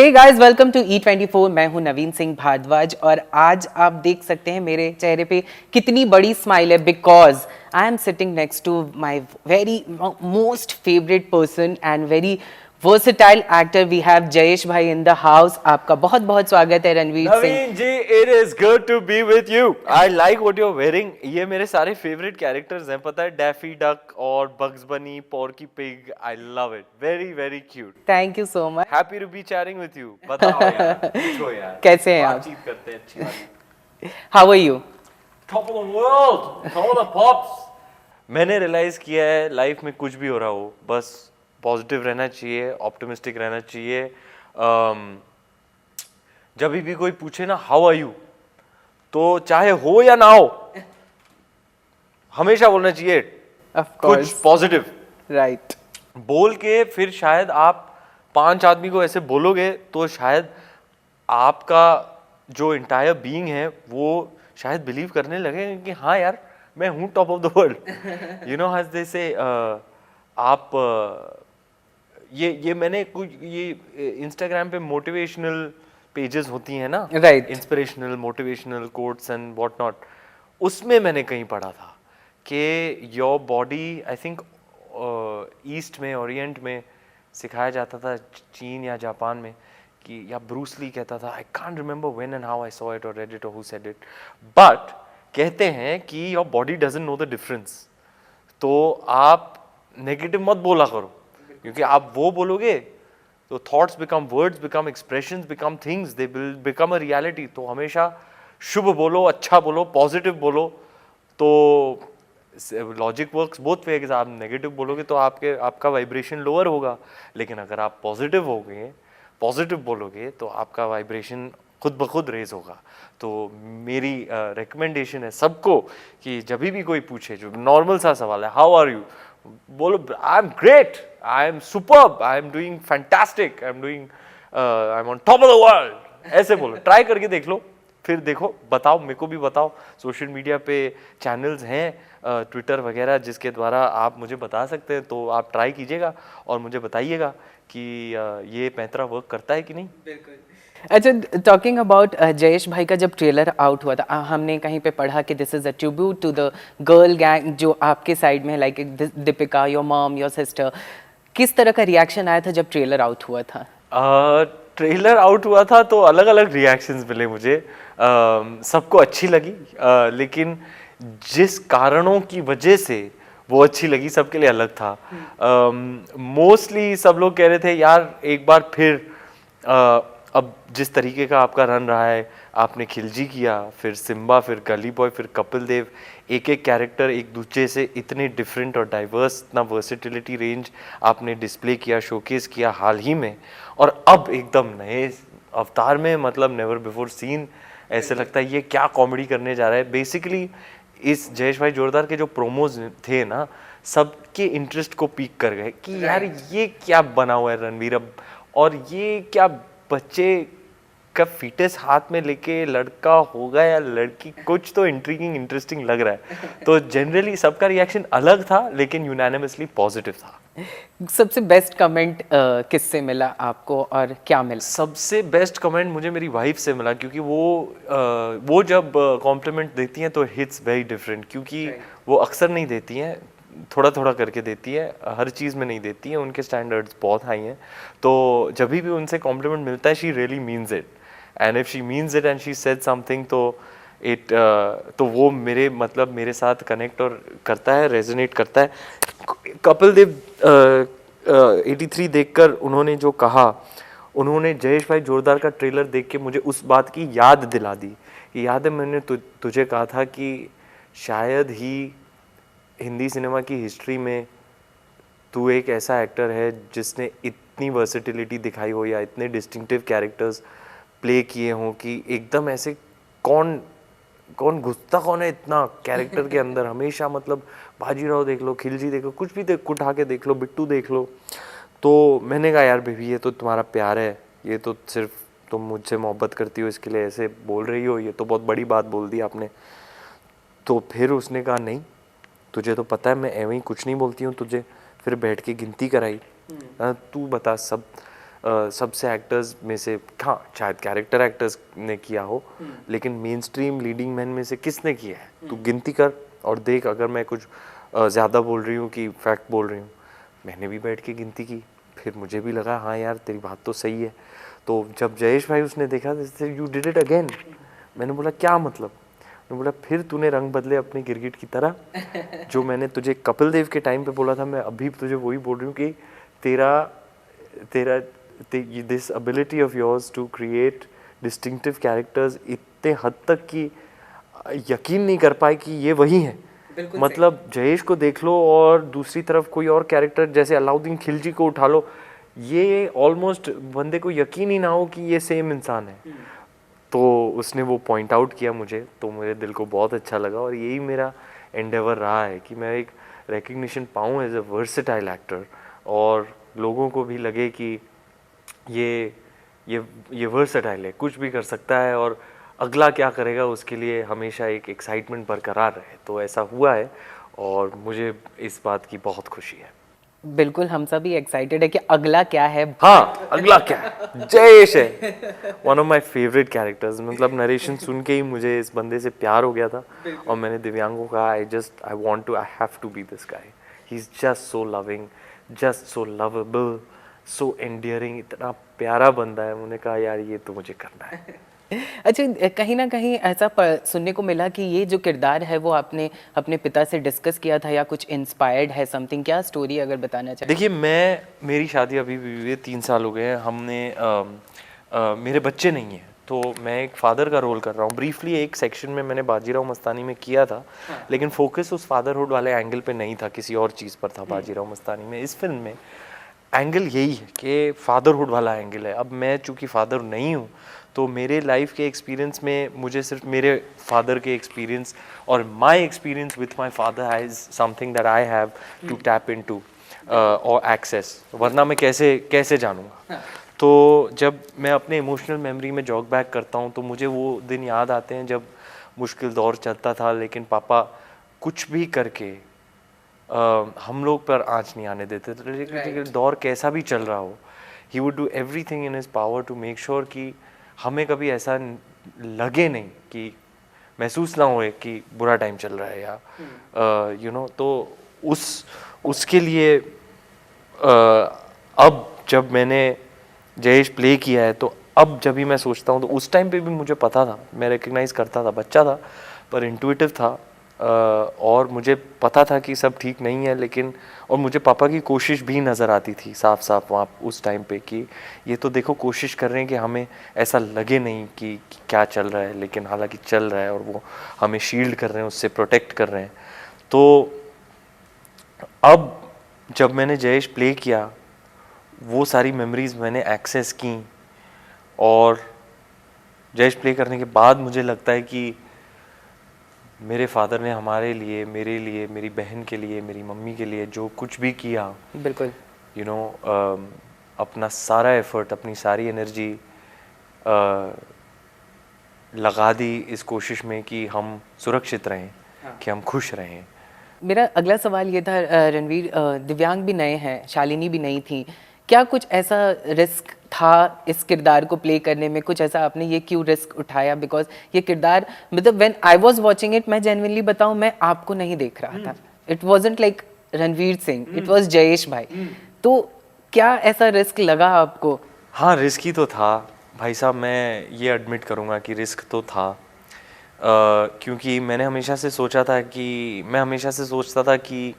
Hey guys, welcome to E24। मैं हूं नवीन सिंह भारद्वाज और आज आप देख सकते हैं मेरे चेहरे पे कितनी बड़ी स्माइल है because I am sitting next to my very most favourite person and very versatile actor. We have Jayesh bhai in the house. आपका बहुत बहुत स्वागत है रणवीर सिंह। नवीन जी, it is good to be with you. I like what you're wearing. ये मेरे सारे favorite characters हैं, पता है, Daffy Duck और Bugs Bunny, Porky Pig. I love it. Very very cute. Thank you so much. Happy to be chatting with you. बताओ यार, पूछो यार। कैसे हैं आप? बातचीत करते हैं अच्छी वाली। How are you? Top of the world, top of the pops. मैंने रियलाइज किया है लाइफ में कुछ भी हो रहा हो, बस पॉजिटिव रहना चाहिए, ऑप्टिमिस्टिक रहना चाहिए। जब भी कोई पूछे ना हाउ आर यू, तो चाहे हो या ना हो, हमेशा बोलना चाहिए कुछ पॉजिटिव। राइट। बोल के फिर शायद आप 5 आदमी को ऐसे बोलोगे तो शायद आपका जो इंटायर बीइंग है वो शायद बिलीव करने लगे कि हाँ यार मैं हूँ top of the world. You know how they से आप ये मैंने कुछ ये इंस्टाग्राम पे मोटिवेशनल पेजेस होती हैं ना, right, inspirational motivational quotes and what not, उसमें मैंने कहीं पढ़ा था कि your body, I think east में, ओरिएंट में सिखाया जाता था, चीन या जापान में, कि या ब्रूस ली कहता था, I can't remember when and how I saw it और रेड इट और हु सेड इट, बट कहते हैं कि your body doesn't know the difference. तो आप नेगेटिव मत बोला करो, क्योंकि आप वो बोलोगे तो thoughts become words, become expressions, become things, they will become a reality. तो हमेशा शुभ बोलो, अच्छा बोलो, पॉजिटिव बोलो। तो लॉजिक वर्क्स बोथ वेज। आप नेगेटिव बोलोगे तो आपका वाइब्रेशन लोअर होगा, लेकिन अगर आप पॉजिटिव होगे, पॉजिटिव बोलोगे तो आपका वाइब्रेशन खुद ब खुद रेज होगा। तो मेरी रिकमेंडेशन है सबको कि जब भी कोई पूछे, जो नॉर्मल सा सवाल है, हाउ आर यू, बोलो I am great, I am superb, I am doing fantastic, I am on top of the world. ऐसे बोलो, ट्राई करके देख लो, फिर देखो, बताओ, मेरे को भी बताओ। सोशल मीडिया पे चैनल्स हैं, ट्विटर वगैरह, जिसके द्वारा आप मुझे बता सकते हैं, तो आप ट्राई कीजिएगा और मुझे बताइएगा कि ये पैंतरा वर्क करता है कि नहीं। बिल्कुल। अच्छा, टॉकिंग अबाउट जयेश भाई का जब ट्रेलर आउट हुआ था, हमने कहीं पे पढ़ा कि this is a tribute to the girl gang जो आपके साइड में है, like Deepika, your mom, your sister. किस तरह का रिएक्शन आया था जब ट्रेलर आउट हुआ था? ट्रेलर आउट हुआ था तो अलग अलग रिएक्शंस मिले मुझे। सबको अच्छी लगी, लेकिन जिस कारणों की वजह से वो अच्छी लगी सबके लिए अलग था। मोस्टली सब लोग कह रहे थे यार एक बार फिर, अब जिस तरीके का आपका रन रहा है, आपने खिलजी किया, फिर सिम्बा, फिर गली बॉय, फिर कपिल देव, एक एक कैरेक्टर एक दूसरे से इतने डिफरेंट और डाइवर्स, इतना वर्सेटिलिटी रेंज आपने डिस्प्ले किया, शोकेस किया हाल ही में, और अब एकदम नए अवतार में, मतलब नेवर बिफोर सीन। ऐसे लगता है ये क्या कॉमेडी करने जा रहा है। बेसिकली इस जयेश भाई जोरदार के जो प्रोमोज थे ना, सबके इंटरेस्ट को पीक कर गए कि यार ये क्या बना हुआ है रणवीर अब, और ये क्या बच्चे का फीटस हाथ में लेके लड़का होगा या लड़की, कुछ तो इंट्रिगिंग इंटरेस्टिंग लग रहा है। तो जनरली सबका रिएक्शन अलग था, लेकिन यूनानिमसली पॉजिटिव था। सबसे बेस्ट कमेंट किससे मिला आपको और क्या मिला? सबसे बेस्ट कमेंट मुझे मेरी वाइफ से मिला, क्योंकि वो जब कॉम्प्लीमेंट देती हैं तो हिट्स वेरी डिफरेंट, क्योंकि वो अक्सर नहीं देती हैं, थोड़ा थोड़ा करके देती है, हर चीज़ में नहीं देती है, उनके स्टैंडर्ड्स बहुत हाई हैं। तो जब भी उनसे कॉम्प्लीमेंट मिलता है, she really means it, and if she means it and she said something, तो वो मेरे साथ कनेक्ट और करता है, रेजोनेट करता है। कपिल देव 83 देखकर उन्होंने जो कहा, उन्होंने जयेश भाई जोरदार का ट्रेलर देख के मुझे उस बात की याद दिला दी। याद है, मैंने तुझे कहा था कि शायद ही हिंदी सिनेमा की हिस्ट्री में तू एक ऐसा एक्टर है जिसने इतनी वर्सेटिलिटी दिखाई हो, या इतने डिस्टिंक्टिव कैरेक्टर्स प्ले किए हों, कि एकदम ऐसे कौन घुसता कौन है इतना कैरेक्टर के अंदर हमेशा। मतलब बाजीराव देख लो, खिलजी देख लो, कुछ भी उठा के देख लो, बिट्टू देख लो। तो मैंने कहा यार बेबी, ये तो तुम्हारा प्यार है, ये तो सिर्फ तुम मुझसे मोहब्बत करती हो इसके लिए ऐसे बोल रही हो, ये तो बहुत बड़ी बात बोल दी आपने। तो फिर उसने कहा नहीं, तुझे तो पता है मैं एवं ही कुछ नहीं बोलती हूँ तुझे। फिर बैठ के गिनती कराई, तू बता सब सबसे एक्टर्स में से, हाँ शायद कैरेक्टर एक्टर्स ने किया हो, लेकिन मेन स्ट्रीम लीडिंग मैन में से किसने किया है? तू गिनती कर और देख, अगर मैं कुछ ज़्यादा बोल रही हूँ कि फैक्ट बोल रही हूँ। मैंने भी बैठ के गिनती की, फिर मुझे भी लगा हाँ यार तेरी बात तो सही है। तो जब जयेश भाई उसने देखा, यू डिड इट अगेन, मैंने बोला क्या मतलब? मैंने बोला फिर तूने रंग बदले अपने गिरगिट की तरह। जो मैंने तुझे कपिल देव के टाइम पे बोला था, मैं अभी तुझे वही बोल रही हूँ कि तेरा this ability of yours to create distinctive characters इतने हद तक कि यकीन नहीं कर पाए कि ये वही है। मतलब जयेश को देख लो और दूसरी तरफ कोई और कैरेक्टर जैसे अलाउद्दीन खिलजी को उठा लो, ये ऑलमोस्ट बंदे को यकीन ही ना हो कि ये सेम इंसान है। तो उसने वो पॉइंट आउट किया मुझे, तो मेरे दिल को बहुत अच्छा लगा, और यही मेरा एंडेवर रहा है कि मैं एक रिकग्निशन पाऊँ एज अ वर्सेटाइल एक्टर, और लोगों को भी लगे कि ये वर्सेटाइल है, कुछ भी कर सकता है, और अगला क्या करेगा उसके लिए हमेशा एक एक्साइटमेंट बरकरार रहे। तो ऐसा हुआ है और मुझे इस बात की बहुत खुशी है। बिल्कुल, हम सभी एक्साइटेड है कि अगला क्या है। हाँ, अगला क्या है? जयेश है, one of my favourite characters. मतलब नरेशन सुन के ही मुझे इस बंदे से प्यार हो गया था, और मैंने दिव्यांग को कहा I have to be this guy. He is just so loving, just so lovable, so endearing, इतना प्यारा बंदा है। मैंने कहा यार ये तो मुझे करना है। अच्छा, कहीं ना कहीं ऐसा सुनने को मिला कि ये जो किरदार है वो आपने अपने पिता से डिस्कस किया था, या कुछ इंस्पायर्ड है समथिंग, क्या स्टोरी अगर बताना चाहें? देखिए, मेरी शादी अभी भी 3 साल हो गए हैं। मेरे बच्चे नहीं हैं, तो मैं एक फादर का रोल कर रहा हूँ। ब्रीफली एक सेक्शन में मैंने बाजीराव मस्तानी में किया था, लेकिन फोकस उस फादरहुड वाले एंगल पे नहीं था, किसी और चीज़ पर था बाजीराव मस्तानी में। इस फिल्म में एंगल यही है कि फादरहुड वाला एंगल है। अब मैं चूँकि फादर नहीं हूँ, तो मेरे लाइफ के एक्सपीरियंस में मुझे सिर्फ मेरे फादर के एक्सपीरियंस और my experience with my father is something that I have to tap into और एक्सेस, वरना मैं कैसे जानूँगा। तो जब मैं अपने इमोशनल मेमोरी में जॉग बैक करता हूँ, तो मुझे वो दिन याद आते हैं जब मुश्किल दौर चलता था, लेकिन पापा कुछ भी करके हम लोग पर आँच नहीं आने देते थे। लेकिन दौर कैसा भी चल रहा हो, he would do everything in his power to make sure कि हमें कभी ऐसा लगे नहीं, कि महसूस ना होए कि बुरा टाइम चल रहा है, या यू नो। तो उसके लिए अब जब मैंने जयेश प्ले किया है, तो अब जब भी मैं सोचता हूँ, तो उस टाइम पे भी मुझे पता था, मैं रिकग्नाइज़ करता था, बच्चा था पर इंट्यूटिव था, और मुझे पता था कि सब ठीक नहीं है। लेकिन और मुझे पापा की कोशिश भी नज़र आती थी साफ साफ वहाँ उस टाइम पे, कि ये तो देखो कोशिश कर रहे हैं कि हमें ऐसा लगे नहीं कि क्या चल रहा है, लेकिन हालांकि चल रहा है, और वो हमें शील्ड कर रहे हैं, उससे प्रोटेक्ट कर रहे हैं। तो अब जब मैंने जयेश प्ले किया, वो सारी मेमोरीज मैंने एक्सेस की, और जयेश प्ले करने के बाद मुझे लगता है कि मेरे फादर ने हमारे लिए, मेरे लिए, मेरी बहन के लिए, मेरी मम्मी के लिए जो कुछ भी किया, बिल्कुल, यू नो, अपना सारा एफर्ट, अपनी सारी एनर्जी लगा दी इस कोशिश में कि हम सुरक्षित रहें, कि हम खुश रहें। मेरा अगला सवाल ये था रणवीर, दिव्यांग भी नए हैं, शालिनी भी नई थी, क्या कुछ ऐसा रिस्क था इस किरदार को प्ले करने में? कुछ ऐसा आपने ये क्यों रिस्क उठाया? बिकॉज ये किरदार, मतलब when I was watching it, मैं जेन्युइनली बताऊं, मैं आपको नहीं देख रहा था। It wasn't like Ranveer Singh, it was Jayesh भाई। तो क्या ऐसा रिस्क लगा आपको? हाँ, रिस्क ही तो था भाई साहब, मैं ये एडमिट करूँगा कि रिस्क तो था। क्योंकि मैं हमेशा से सोचता था कि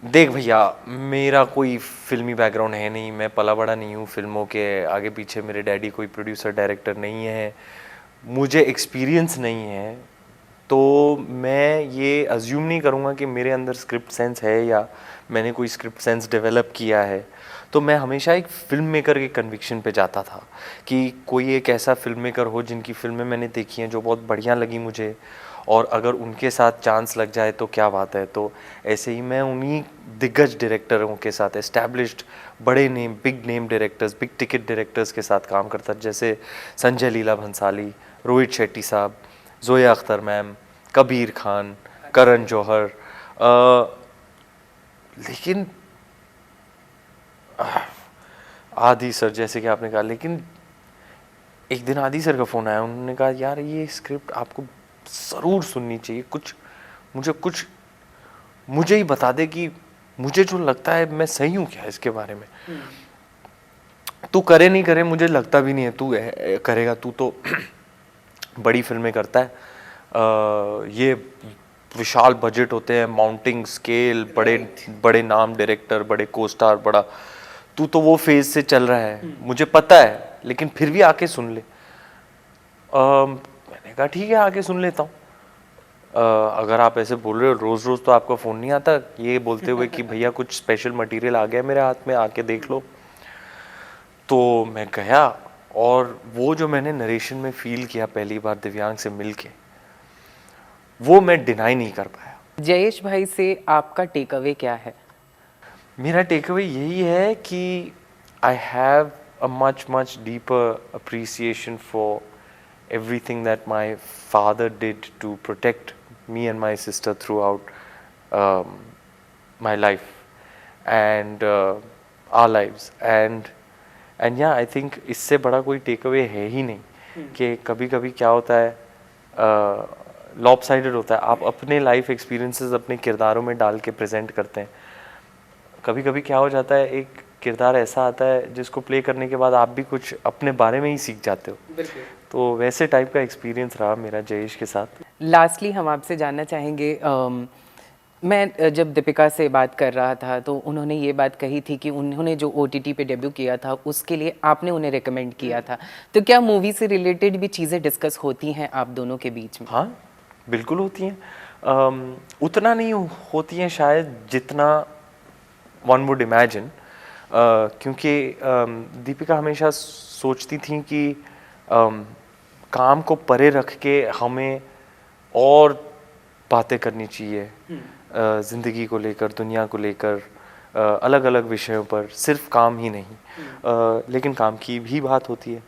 देख भैया, मेरा कोई फिल्मी बैकग्राउंड है नहीं, मैं पला बड़ा नहीं हूँ फिल्मों के आगे पीछे, मेरे डैडी कोई प्रोड्यूसर डायरेक्टर नहीं है, मुझे एक्सपीरियंस नहीं है। तो मैं ये अज्यूम नहीं करूँगा कि मेरे अंदर स्क्रिप्ट सेंस है, या मैंने कोई स्क्रिप्ट सेंस डेवलप किया है। तो मैं हमेशा एक फिल्म मेकर के कन्विक्शन पे जाता था कि कोई एक ऐसा फिल्म मेकर हो जिनकी फिल्में मैंने देखी हैं जो बहुत बढ़िया लगी मुझे, और अगर उनके साथ चांस लग जाए तो क्या बात है। तो ऐसे ही मैं उन्हीं दिग्गज डायरेक्टरों के साथ, एस्टैब्लिश्ड बड़े name, big name directors, big ticket directors के साथ काम करता, जैसे संजय लीला भंसाली, रोहित शेट्टी साहब, जोया अख्तर मैम, कबीर खान, करण जौहर। लेकिन आदि सर जैसे कि आपने कहा, लेकिन एक दिन आदि सर का फ़ोन आया, उन्होंने कहा यार ये स्क्रिप्ट आपको ज़रूर सुननी चाहिए, कुछ मुझे ही बता दे कि मुझे जो लगता है मैं सही हूँ क्या इसके बारे में। तू करे नहीं करे मुझे लगता भी नहीं है तू करेगा, तू तो बड़ी फिल्में करता है, ये विशाल बजट होते हैं, माउंटिंग स्केल, बड़े बड़े नाम डायरेक्टर, बड़े को स्टार, बड़ा तू तो वो फेज से चल रहा है, मुझे पता है, लेकिन फिर भी आके सुन ले। मैंने कहा ठीक है आके सुन लेता हूँ। अगर आप ऐसे बोल रहे हो, रोज़ रोज़ तो आपका फ़ोन नहीं आता ये बोलते हुए कि भैया कुछ स्पेशल मटेरियल आ गया मेरे हाथ में, आके देख लो। तो मैं गया और वो जो मैंने नरेशन में फील किया पहली बार दिव्यांग से मिलके, वो मैं डिनाई नहीं कर पाया। जयेश भाई से आपका टेक अवे क्या है? मेरा टेक अवे यही है कि I have a much deeper appreciation for everything that my father did to protect me and my sister throughout my life and our lives and yeah, I think इससे बड़ा कोई take away है ही नहीं कि कभी कभी क्या होता है, लॉपसाइडेड होता है, आप अपने लाइफ एक्सपीरियंसेस अपने किरदारों में डाल के प्रेजेंट करते हैं। कभी कभी क्या हो जाता है, एक किरदार ऐसा आता है जिसको प्ले करने के बाद आप भी कुछ अपने बारे में ही सीख जाते हो। तो वैसे टाइप का एक्सपीरियंस रहा मेरा जयेश के साथ। लास्टली हम आपसे जानना चाहेंगे, मैं जब दीपिका से बात कर रहा था तो उन्होंने ये बात कही थी कि उन्होंने जो OTT पे डेब्यू किया था उसके लिए आपने उन्हें रेकमेंड किया था, तो क्या मूवी से रिलेटेड भी चीज़ें डिस्कस होती हैं आप दोनों के बीच में? हाँ बिल्कुल होती हैं, उतना नहीं होती हैं शायद जितना वन वुड इमेजिन, क्योंकि दीपिका हमेशा सोचती थी कि काम को परे रख के हमें और बातें करनी चाहिए, ज़िंदगी को लेकर, दुनिया को लेकर, अलग अलग विषयों पर, सिर्फ काम ही नहीं, लेकिन काम की भी बात होती है।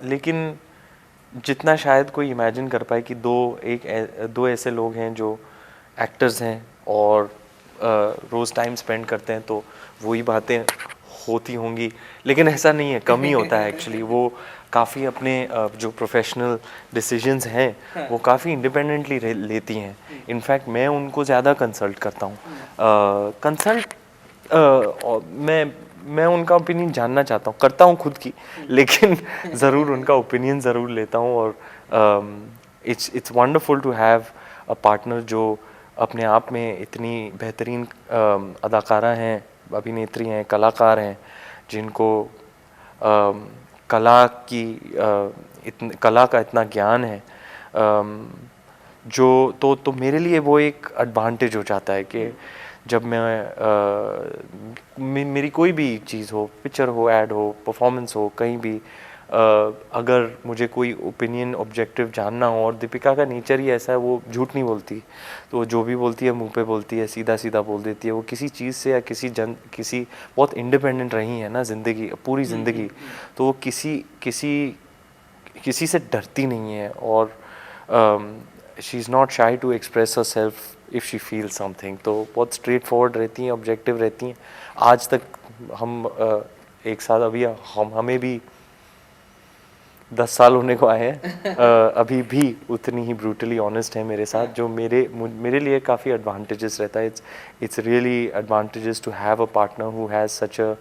लेकिन जितना शायद कोई इमेजिन कर पाए कि दो ऐसे लोग हैं जो एक्टर्स हैं और रोज़ टाइम स्पेंड करते हैं, तो वही बातें होती होंगी, लेकिन ऐसा नहीं है, कम ही होता है एक्चुअली। वो काफ़ी अपने जो प्रोफेशनल डिसीजंस हैं वो काफ़ी इंडिपेंडेंटली लेती हैं। इनफैक्ट मैं उनको ज़्यादा कंसल्ट करता हूँ, मैं उनका ओपिनियन जानना चाहता हूँ, करता हूँ खुद की, लेकिन ज़रूर उनका ओपिनियन ज़रूर लेता हूँ। और it's wonderful to have a partner जो अपने आप में इतनी बेहतरीन अदाकारा हैं, अभिनेत्री हैं, कलाकार हैं, जिनको कला का इतना ज्ञान है, जो तो मेरे लिए वो एक एडवांटेज हो जाता है कि जब मेरी कोई भी चीज़ हो, पिक्चर हो, ऐड हो, परफॉर्मेंस हो, कहीं भी अगर मुझे कोई ओपिनियन ऑब्जेक्टिव जानना हो, और दीपिका का नेचर ही ऐसा है, वो झूठ नहीं बोलती, तो जो भी बोलती है मुंह पे बोलती है, सीधा सीधा बोल देती है। वो किसी चीज़ से या किसी बहुत इंडिपेंडेंट रही है ना ज़िंदगी, पूरी ज़िंदगी, तो वो किसी से डरती नहीं है, और she is not shy to express herself if she feel something. तो बहुत स्ट्रेट फॉरवर्ड रहती हैं, ऑब्जेक्टिव रहती हैं। आज तक हम एक साथ, अभी हमें भी 10 साल होने को आए हैं, अभी भी उतनी ही ब्रूटली ऑनेस्ट है मेरे साथ, जो मेरे लिए काफ़ी एडवांटेजेस रहता है। It's really advantages to have a partner who has such a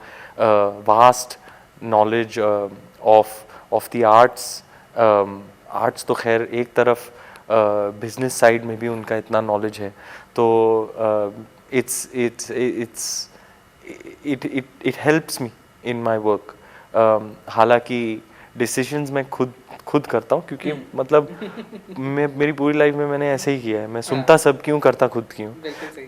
vast knowledge of the arts. तो खैर एक तरफ बिजनेस साइड में भी उनका इतना नॉलेज है, तो it helps me in my work. हालांकि डिसीजंस मैं खुद करता हूँ, क्योंकि मतलब मेरी पूरी लाइफ में मैंने ऐसे ही किया है, मैं सुनता सब क्यों, करता खुद क्यों,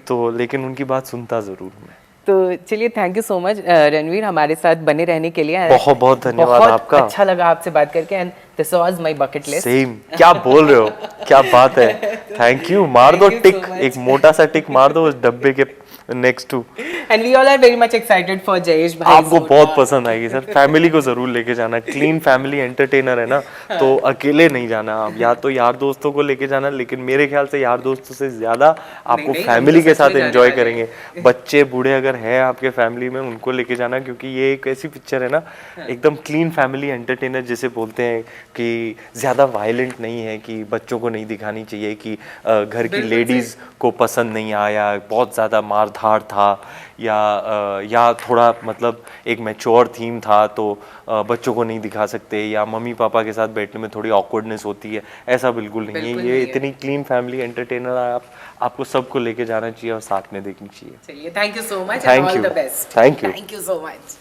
तो लेकिन उनकी बात सुनता ज़रूर मैं। तो चलिए, thank you so much Ranveer हमारे साथ बने रहने के लिए। बहुत बहुत धन्यवाद आपका, अच्छा लगा आपसे बात करके, and this was my bucket list. Same, क्या बोल रहे हो, क्या बात है, थैंक यू। मार दो टिक, एक मोटा सा टिक मार दो उस डब्बे के next to. And we all are very much excited for Jayesh Bhai. आपको बहुत पसंद आएगी सर, फैमिली को जरूर लेके जाना, क्लीन फैमिली एंटरटेनर है ना, तो अकेले नहीं जाना आप, या तो यार दोस्तों को लेके जाना, लेकिन मेरे ख्याल से यार दोस्तों से ज्यादा आपको नहीं, फैमिली हम तो के सच साथ में जाने एंजॉय वाले करेंगे। बच्चे बूढ़े अगर हैं आपके फैमिली में, उनको लेके जाना, क्योंकि ये एक ऐसी पिक्चर है ना, एकदम क्लीन फैमिली एंटरटेनर जिसे बोलते हैं, कि ज्यादा वायलेंट नहीं है, कि बच्चों को नहीं दिखानी चाहिए कि घर की बिल्कुल लेडीज को पसंद नहीं आया, बहुत ज्यादा मार धाड़ था, या थोड़ा मतलब एक मैच्योर थीम था, तो बच्चों को नहीं दिखा सकते, या मम्मी पापा के साथ बैठने में थोड़ी ऑकवर्डनेस होती है, ऐसा बिल्कुल नहीं बिल्कुल है। ये नहीं है। इतनी क्लीन फैमिली एंटरटेनर है, आपको सबको लेके जाना चाहिए और साथ में देखनी चाहिए। चलिए, thank you so much Thank and all you. the best. Thank you. Thank you so much.